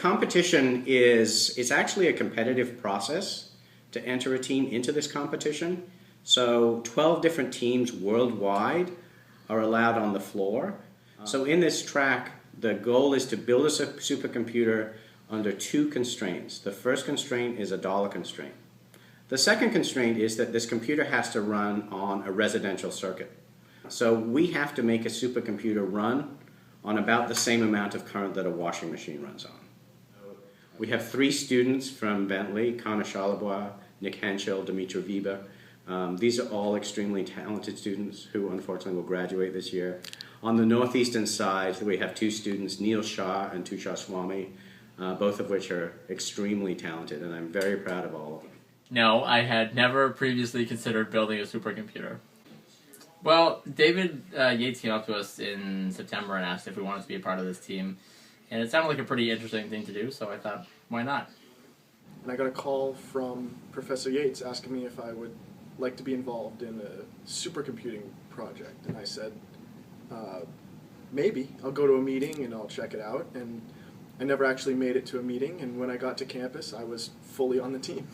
competition it's actually a competitive process to enter a team into this competition. So 12 different teams worldwide are allowed on the floor. So in this track, the goal is to build a supercomputer under two constraints. The first constraint is a dollar constraint. The second constraint is that this computer has to run on a residential circuit. So we have to make a supercomputer run on about the same amount of current that a washing machine runs on. We have 3 students from Bentley, Connor Charlebois, Nick Henschel, Dmitry Weber. These are all extremely talented students who unfortunately will graduate this year. On the northeastern side, we have 2 students, Neil Shah and Tushar Swami, both of which are extremely talented, and I'm very proud of all of them. No, I had never previously considered building a supercomputer. Well, David Yates came up to us in September and asked if we wanted to be a part of this team, and it sounded like a pretty interesting thing to do, so I thought, why not? And I got a call from Professor Yates asking me if I would like to be involved in a supercomputing project, and I said, maybe. I'll go to a meeting and I'll check it out, and I never actually made it to a meeting, and when I got to campus, I was fully on the team.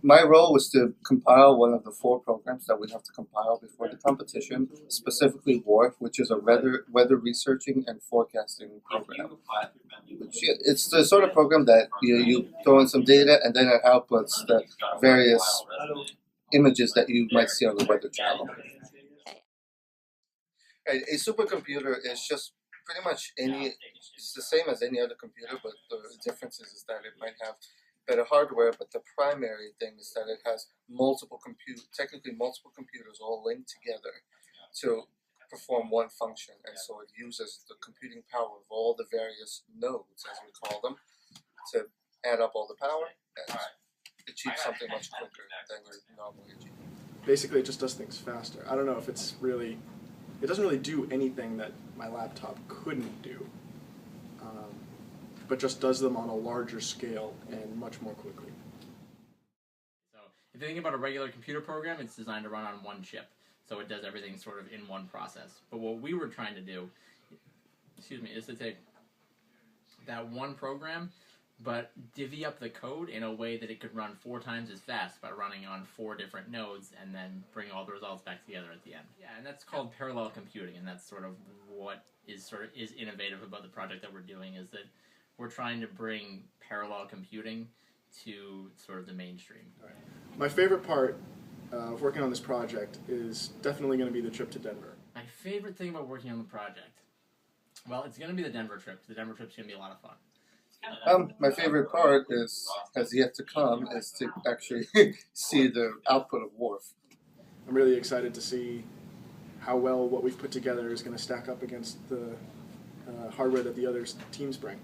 My role was to compile one of the 4 programs that we have to compile before the competition, specifically WARF, which is a weather researching and forecasting program. It's the sort of program that you throw in some data and then it outputs the various images that you might see on the Weather Channel. A supercomputer is just pretty much it's the same as any other computer, but the difference is that it might have better hardware, but the primary thing is that it has technically multiple computers all linked together to perform one function, and so it uses the computing power of all the various nodes, as we call them, to add up all the power and achieve something much quicker than you normally achieve. Basically, it just does things faster. I don't know if it doesn't really do anything that my laptop couldn't do, but just does them on a larger scale and much more quickly. So if you think about a regular computer program, it's designed to run on one chip, so it does everything sort of in one process. But what we were trying to do, is to take that one program, but divvy up the code in a way that it could run 4 times as fast by running on 4 different nodes and then bring all the results back together at the end. Yeah, and that's called parallel computing, and that's sort of what is innovative about the project that we're doing, is that we're trying to bring parallel computing to sort of the mainstream. Right. My favorite part of working on this project is definitely going to be the trip to Denver. My favorite thing about working on the project? Well, it's going to be the Denver trip. The Denver trip's going to be a lot of fun. My favorite part has yet to come, is to actually see the output of WARF. I'm really excited to see how well what we've put together is going to stack up against the hardware that the other teams bring.